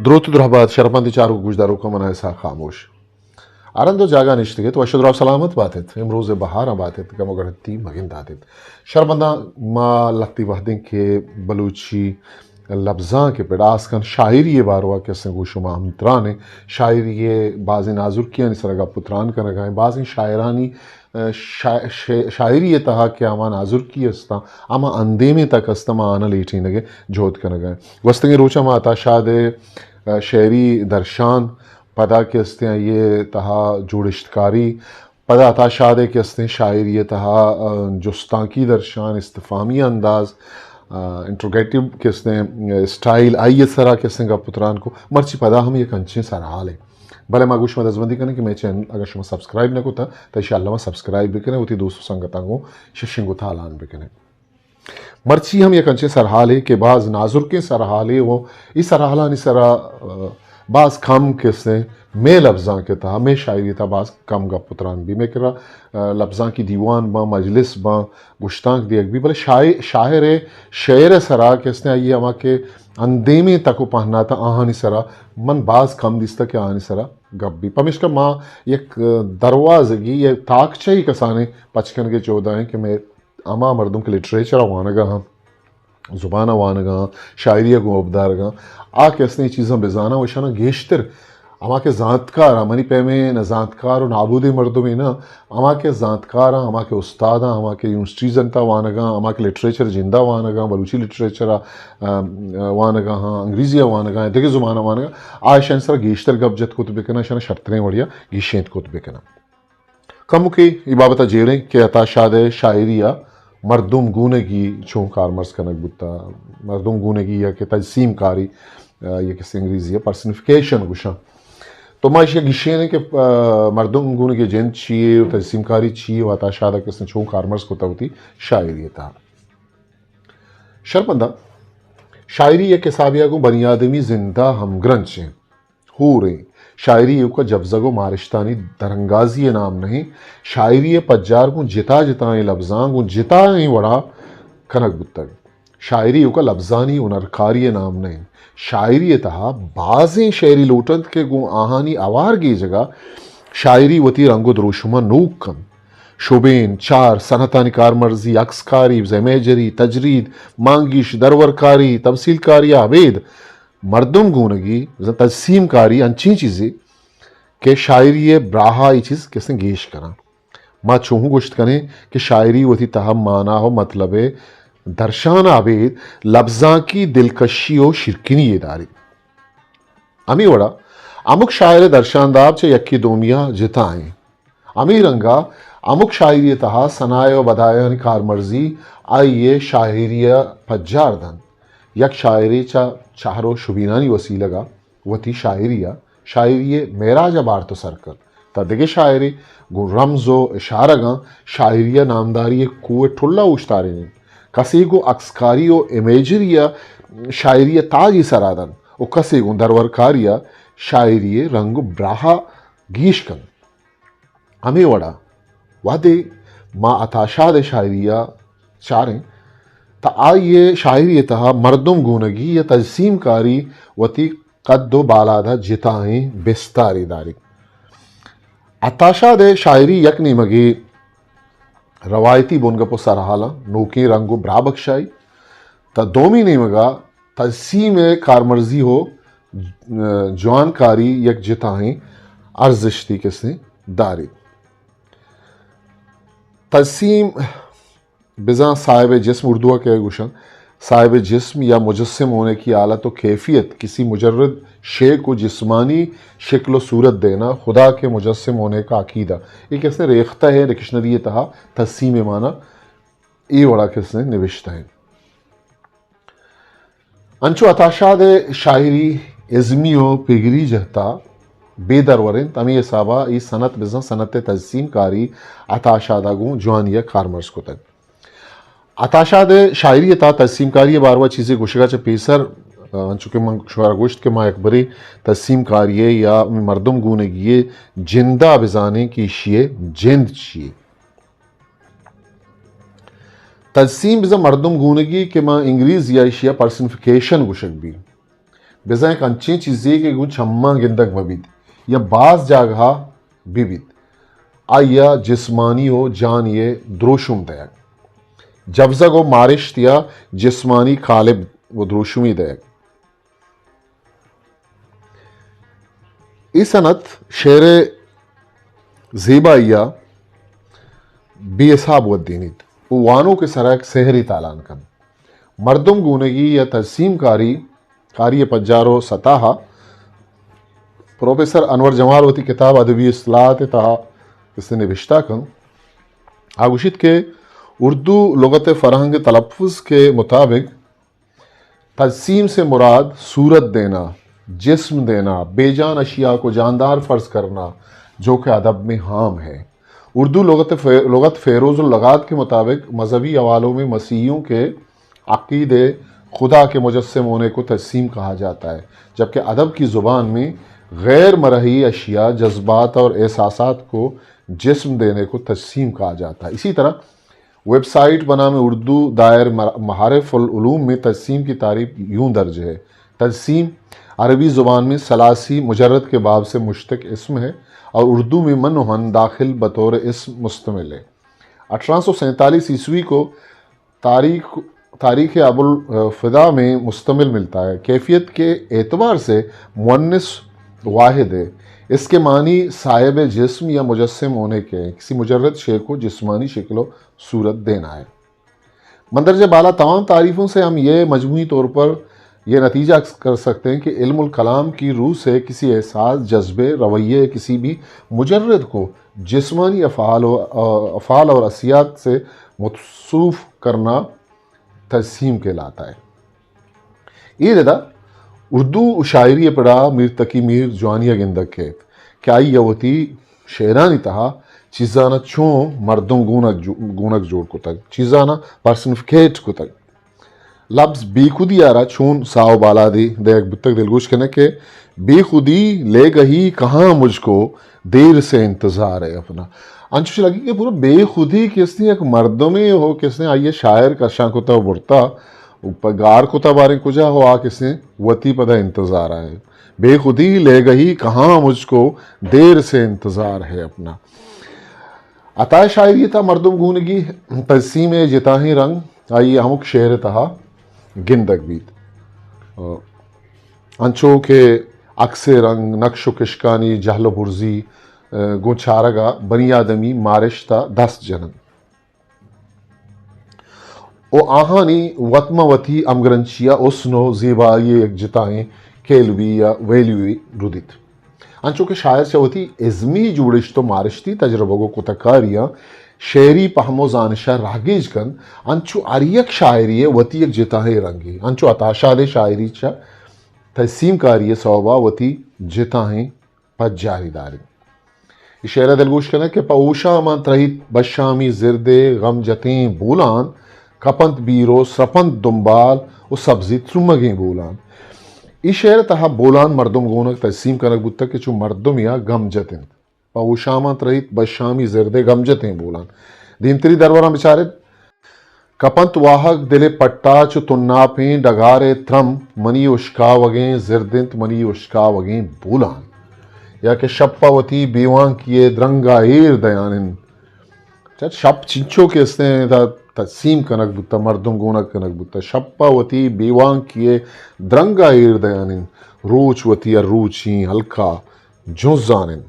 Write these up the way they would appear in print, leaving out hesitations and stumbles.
درود درهبات شرفمندی چارو گوشدارو که منای سا خاموش آرندو جاگا نشتگه تو اشد را سلامت باتید امروز بهار باتید که مگرتی مگن دادید شرمندا ما لگتی وحدیں کہ بلوچی لفظاں کے پیڑاس کن شاعری باروا کے سنگو شما مترانے شاعری بعض نازر کیا نسرگا پتران کا نگائیں بعض شاعرانی شاعری تہا کہ اما نازر کی استا اما اندیمی تک استما آنا لیٹی نگے جھوت کا نگائیں وستنگی روچا ما آتا شاد شعری درشان پدا کے استے ہیں یہ تہا جوڑشتکاری پدا آتا شاد کے استے ہیں شاعری تہا جستانکی درشان استفامی انداز انٹروگیٹو کے استے ہیں اسٹائل آئیے سرا کے استے ہیں پتران کو مرچی پدا ہم یہ کنچیں سرحال ہے بھلے ما گوش میں دزبندی کرنے کہ میں چینل اگر شما سبسکرائب نہ کوتا تو انشاءاللہ ما سبسکرائب بھی کریں ہوتی دوستو سنگتانگو ششنگو تھالان بھی کریں مرچی ہم یہ کنچے سرحال ہے کہ بعض نازر کے سرحال ہے وہ اس سرحالانی سرا بعض کم کسے میں لفظاں کے تھا میں شاعری تھا بعض کم گا پتران بھی میں کرا لفظاں کی دیوان با مجلس با گشتانک دیکھ بھی بلے شاعر سرا کس نے آئیے اما کے اندیمی تکو پہنا تھا آہانی سرا من بعض کم دیستا کہ آہانی سرا گب بھی پمیش کا ماں یک دروازگی یہ تاکچائی کسانے پچکن کے 14 ہیں کہ میں اما مردم کے لٹریچر وانگا ہاں زبانہ وانگا شاعری کو ابدار گا آ کے اسنے چیزاں بزانا وشانا گیشتر اما کے زانتکار منی پہ میں نہ زانتکار و نابود مردمی نا اما کے زانتکار اما کے استادا اما کے یونیورسٹیز انتا وانگا اما کے لٹریچر جندہ وانگا بلوچی لٹریچر وانگا ہاں انگریزی وانگا دیکھے زبانہ وانگا آئشان سر گیشتر گب جت کتب کنا شانا شرطریں وڑیا گیشینت کتب کنا کمو کی عبابتہ جیریں کہ عطا شاد شاعریہ مردم گونگی چون کارمرز کنک بودتا مردم گونگی یا کہ تجسیم کاری یا کسی انگریزی ہے پرسنفیکیشن گوشا تو ما یہ گشین ہے کہ مردم گونگی جن چیئے تجسیم کاری چیئے و عطا شادہ کس نے چون کارمرز کو ہوتی شاعری تھا شرمندہ شاعری یہ کسابیہ کو بنی آدمی زندہ ہم گرنچ ہیں ہو رہے شاعری کا جب زگو مارشتانی درنگازی نام نہیں شاعری پجار کو جتا جتائیں لفظاں کو جتائیں وڑا کنک بتگ شاعری کا لفظانی انرکاری نام نہیں شاعری تہا بعضیں شعری لوٹند کے گو آہانی آوار کی جگہ شاعری وتی رنگ و دروشما نوک کن شوبین چار صنعتانی کارمرزی عکسکاری زمیجری تجرید مانگیش درورکاری تمثیل کاری عبید مردم گونگی تجسیم کاری انچی چیزیں کہ شاعری براہا یہ چیز کس نے گیش کرا ما چوہوں گوشت کریں کہ شاعری وہ تھی تہم مانا ہو مطلب درشان عبید لفظاں کی دلکشی و شرکنی یہ داری امی وڑا امک شاعر درشان داب چے یکی دومیا جتائیں امی رنگا امک شاعری تہا سنائے و بدایان کارمرزی آئیے شاعری پجار دن یک شاعری چاہرو شبینانی وسیلہ گا وہ تھی شاعری میراج بار تو سرکل تا دیگے شاعری گو رمز و اشارہ گا شاعری نامداری کوئے ٹھلا اوشتارے نہیں کسی کو عکسکاری و امیجری شاعری تاجی سرادن و کسی کو درورکاری شاعری رنگ براہا گیش کن ہمیں وڑا وعدے ما اتاشاد شاعری چاریں تا آئیے شاعری تہا مردم گونگی یا تجسیم کاری وتی قد و بالادہ جتائیں بستاری داری اتاشاد شاعری یک نیمگی روایتی بونگپو سرحالا نوکی رنگو برا بخشائی تا دومی نیمگا تجسیم کارمرزی ہو جوان کاری یک جتائیں ارزشتی کسے داری تجسیم بزاں صاحب جسم اردو کے گوشن صاحب جسم یا مجسم ہونے کی حالت و کیفیت کسی مجرد شے کو جسمانی شکل و صورت دینا خدا کے مجسم ہونے کا عقیدہ یہ کس نے ریختہ ہے ڈکشنری تہا تجسیم مانا ای وڑا کس نے نوشتہ ہے انچو اتاشاد شاعری ازمی و پگری جہتا بے درورن تمی صحابہ ای سنت بزاں سنت تجسیم کاری اتاشادہ گوں جوانیہ کارمرز کو تن اتاشاد شاعری تا تجسیم کاری باروا چیزیں گوشگا چا پیسر چونکہ من شوار گوشت کے ما اکبری تجسیم کاریے یا مردم گونگیے جندہ بزانے کی شیئے جند چیئے تجسیم بزا مردم گونگی کے ما انگریز یا شیئے پرسنفیکیشن گوشک بھی بزائیں کنچیں چیزیں کہ گن چھما گندگ مبید یا بعض جاگہ بیبید آیا جسمانی و جان یہ دروشم دیگ جبزگ و مارشت یا جسمانی خالب و دروشمی دیگ. اس صنعت شعر زیبائیا بی اصحاب ودینید وانوں کے سرک سحری تالان کن مردم گونگی یا ترسیم کاری پجارو سطاحا پروفیسر انور جمال ہوتی کتاب ادبی اصلاحات تہا اس نے نوشتہ کن آگوشت کے اردو لغت فرہنگ تلفظ کے مطابق تجسیم سے مراد صورت دینا، جسم دینا، بے جان اشیاء کو جاندار فرض کرنا جو کہ ادب میں عام ہے. اردو لغت فیروز اللغات کے مطابق مذہبی حوالوں میں مسیحیوں کے عقیدے خدا کے مجسم ہونے کو تجسیم کہا جاتا ہے، جبکہ ادب کی زبان میں غیر مرئی اشیاء، جذبات اور احساسات کو جسم دینے کو تجسیم کہا جاتا ہے. اسی طرح ویب سائٹ بنام اردو دائر معارف العلوم میں تجسیم کی تعریف یوں درج ہے: تجسیم عربی زبان میں ثلاثی مجرد کے باب سے مشتق اسم ہے اور اردو میں من و ہن داخل بطور اسم مستمل ہے. 1847 عیسوی کو تاریخ ابوالفدا میں مستمل ملتا ہے. کیفیت کے اعتبار سے مؤنث واحد ہے. اس کے معنی صاحب جسم یا مجسم ہونے کے ہیں، کسی مجرد شے کو جسمانی شکل و صورت دینا ہے. مندرجہ بالا تمام تعریفوں سے ہم یہ مجموعی طور پر یہ نتیجہ کر سکتے ہیں کہ علم الکلام کی روح سے کسی احساس، جذبے، رویے کسی بھی مجرد کو جسمانی افعال اور عصیات سے موصوف کرنا تجسیم کہلاتا ہے. یہ ردا اردو شاعری پڑا میر تقی میر جوانیہ گندگ کہت کہ آئی یوتی شعرانی تہا چیزانہ چوں مردم گونک جوڑ کو تک چیزانہ پرسنفکیٹ کو تک لفظ بی خودی آرہا چون ساو بالا دی دیکھ بتک دلگوش کہنے کہ بی خودی لے گئی کہاں مجھ کو دیر سے انتظار ہے اپنا. انچوش لگی کہ پورا بے خودی کس نے ایک مردمی ہو کس نے آئیے شاعر کشاں کو تا برتا گار کو تا بارے کجا ہو آ کس نے وطی پدا انتظار آئے. بے خودی لے گئی کہاں مجھ کو دیر سے انتظار ہے اپنا. عطا شاعری تھا مردم گونگی تجسیم جتاہیں رنگ آئیے ہمک شعر تہا گندگ بیت انچو کے عکس رنگ نقش و کشکانی جہل و برزی گوچارگا بنی آدمی مارشتا دست جنن او آہانی وطم وطی امگرنچیا اسنو زیبائی ایک جتائیں کھیلوی یا ویلیوی رودیت. انچو کہ شاعر چوتی ازمی جوڑشتو مارشتی تجربہ کو تکاریاں شعری پہمو زانشہ راگیج کن انچو اریک شاعری وطی ایک جتاہیں رنگی انچو اتاشاد شاعری چا تجسیم کاری صوبہ وطی جتاہیں پج جاری داری. یہ شعر دلگوش کنا کہ پوشا من ترہیت بشامی زردے غم جتیں بولان کپنت بیرو سرپنت دنبال و سبزی ترمگیں بولان. یہ شعر تہا بولان مردم گونک تجسیم کنک بودتا کہ چو مردم یا غم جتیں پوشا من ترہیت بشامی زردے غم جتیں بولان. دیمتری دروران بچارت کپنت واہک دل پٹا چو تناپیں ڈگارے ترم منی اشکا وگیں زردنت منی اشکا وگیں بولان. یا کہ شپا وتی بیوان کیے درنگا ایر دیانن شپ چنچو کے اس نے تجسیم کنک بودتا مردم گونک کنک بودتا شپا وتی بیوان کیے درنگا ایر دیانن روچ وتی روچیں ہلکا جوزانن.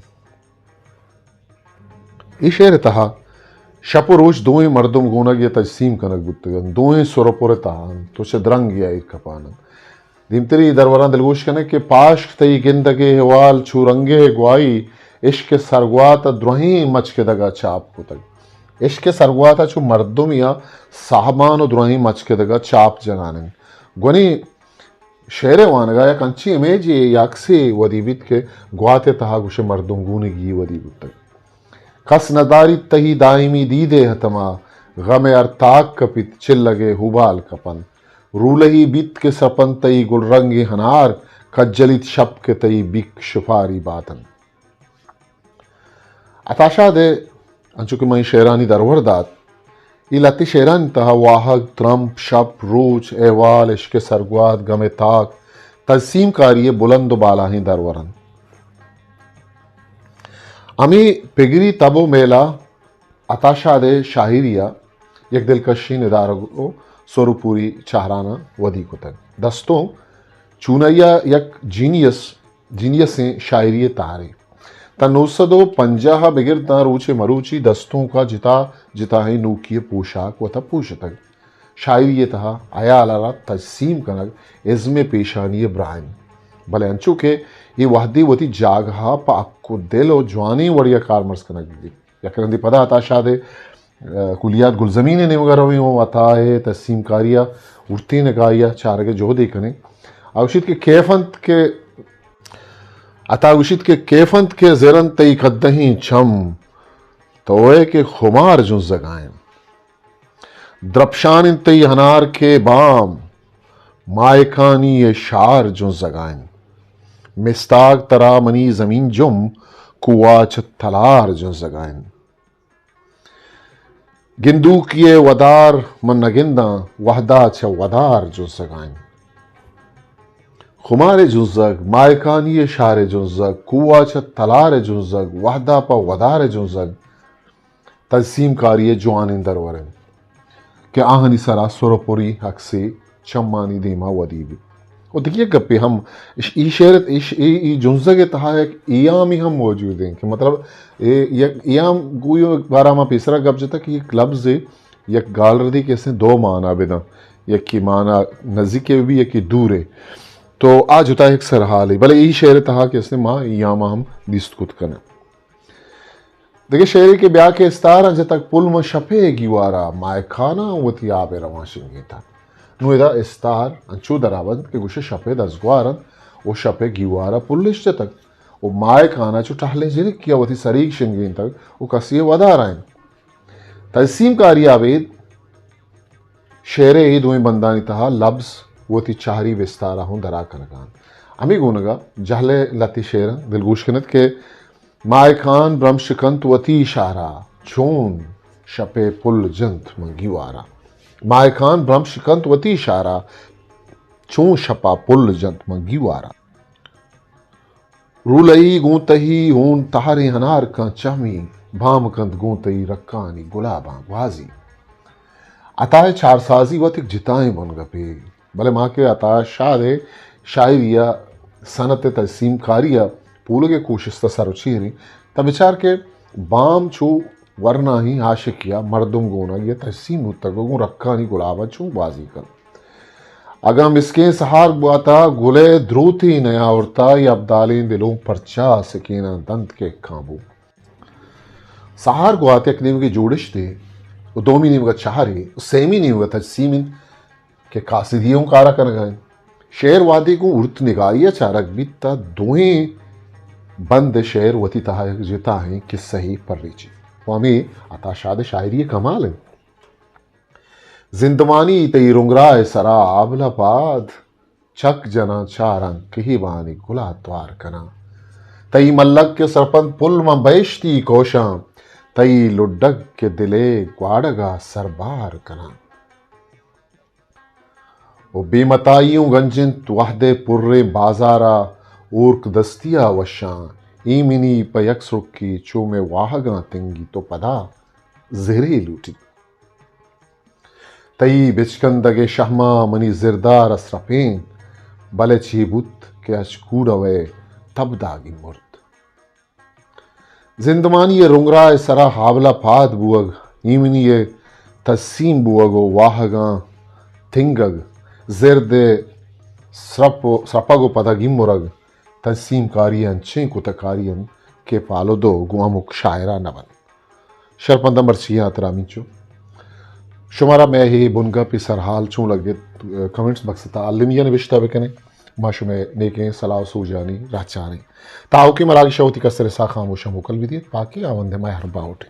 یہ شعر تہا شپ و روچ دوئیں مردم گونک یہ تجسیم کنک بودتا دوئیں سرپور تہان تو چھ درنگ یا ایک کپانن. دیمتری دروران دلگوش کنے کہ پاشک تی گندگے حوال چھو رنگے گوائی عشق سرگواتا دروہیں مچ کے دگا چاپ کو تک. عشق سرگواتا چھو مردم یا صاحبان و دروہیں مچ کے دگا چاپ جنانن. گونی شعر وانگا یا کنچی امیج یا اکسی ودیبت کے گواتے تہا گوش مردم گونگی ودیبت تک. کس نداری تہی دائمی دیدے ہتما غم ارتاک کپت چل لگے ہوبال کپن رولہی بیت کے سپن تئی گل رنگی ہنار کجلیت شپ کے تئی بک شفاری باتن. اتاشا دے انچو کہ میں شعرانی درور دات یہ لتی شعرانی تہا واہگ ترم شپ روچ ایوال عشق سرگوات غم تاک تجسیم کاری بلند و بالا ہیں درورن امی پگری تبو میلا اتاشاد شاہریہ یک دلکشی ندارگو سورو پوری چہرانہ ودی کتن دستوں چونیا یک جینیسیں شاعری تارے تا 950 بگردا روچے مروچی دستوں کا جتا ہے نوکی پوشاک و تا پوشتگ شاعری تہا آیا لارا تجسیم کنگ ازم پیشانی برائن بلے انچو کہ یہ وحدی وتی جاگہا پا اکو دل و جوانی وڑیا کارمرز کنگ دی یکرندی پدا عطا شاہ کلیات گلزمین نے مگر ہوئی ہوں عطا ہے تجسیم کاریہ اڑتی نگاہیہ چارگے جو دیکھنے اوشید کے کیفنت کے عطا اوشید کے کیفنت کے زیرن تی قدہیں چھم توئے کے خمار جن زگائیں درپشان تی ہنار کے بام مائکانی شعر جن زگائیں مستاق ترا منی زمین جم کواچ تلار جن زگائیں گندو کیے ودار من نگنداں وحدہ چھ ودار جن زگائیں خمار جنزگ مائکانی شعر جنزگ کواچ تلار جنزگ وحدہ پا ودار جنزگ تجسیم کاری جوان درورن کہ آہنی سرا سورپوری حق سے چمانی دیما ودیبی اور دیکھیے گپے ہم ای شعر ای جنزگ تہا ایک ایام ہی ہم موجود ہیں کہ مطلب ایام گویو بارہ ماں پیسرا گپ جتا کہ یہ لفظ یک گال ردی کے اسے دو معنی بیدا یک کی معنی نزدیک بھی یک کی دور ہے تو آج ہوتا ہے ایک سرحال ہے بلے ای شعر تہا کہ اس نے ماں ایام ہم دیست کت کنا دیکھیں شعر کے بیاہ کے استارا جے تک پل میں شپے گیوارا مائکانا وتی آب رواں شنگی تھا نو ادا استار انچو درابند کہ گوشے شپے دزگوارن وہ شپے گیوارا پلش جے تک وہ مائکانا چو ٹہلے جنک کیا وتی سریک شنگین تک وہ کسی ودا رائیں تجسیم کاری آبید شعر ای دوئیں بندانی تہا لفظ وتی چاہری وستارا ہوں درا کنگان امی گونگا جہلے لتی شعرن دلگوش کنت کہ مائکان برم شکنت وتی شارا چون شپے پل جنت منگیوارا مائکان برم شکنت وتی شارا چون شپا پل جنت منگیوارا رولئی گونتہی ہون تہاری ہنار کا چہمی بھام کند گونتہی رکانی گلاباں وازی عطا چار سازی وتک جتائیں بن گپے بلے ماں کے عطا شاہ شاعریہ صنعت تجسیم کاریہ پولو کے کوشش سر چیری تا بچار کے بام چو ورنہ ہی عاشقیہ مردم گونا یہ تجسیم ہوتا رکھانی گلابا چون بازی کر اگا مسکین سہار بواتا گلے دروتی نیا اورتا یا ابدالین دلوں پرچا سکینہ دند کے کھامبو سہار گواتے ایک نیم کے جوڑش دے وہ دومی نیم کا چہارے سیمی نیم کا تجسیمن کہ قاصدیوں کارا کنگائیں شعر وادی کو ارت نگاہیہ چارک بیتا دوہیں بند شعر وتی تہا جتا ہیں کہ صحیح پر ریچی وہ ہمیں عطا شاد شاعری کمال ہے زندوانی تی رنگرائے سرا آبلا پاد چک جنا چارن کہی بانی گلا توار کنا تی ملک کے سرپند پل میں بیشتی کوشاں تی لڈگ کے دلے گواڑگا سربار کنا وہ بے متائیوں گنجن وحدے پرے بازارا اورک دستیا وشاں ایمنی پیک سرکی چو میں واہگاں تنگی تو پدا زہرے لوٹی تئی بچکندگے شہما منی زردار اسرپین بلے چی بت کے اچکوڑوے تب داگی مرد زندمانی رنگرائے سرا حابلہ پاد بوگ ایمنی تجسیم بوگو واہگاں تنگگ زرد سرپگو پدگی مرگ تجسیم کاریاں چین کتکاریاں کے پالو دو گوامک شاعرہ نبن شرپندہ مرچیاں اترامی چو شمارا میں ہی بنگا پی سرحال چون لگے کمنٹس بکستا علمیہ نوشتہ بکنے ما شمیں نیکیں صلاح سو جانی راہ چاریں تاؤ کی مراغی شوتی کسر سا خاموشہ مکل بھی دیت پاکی آوندے میں ہر باؤٹیں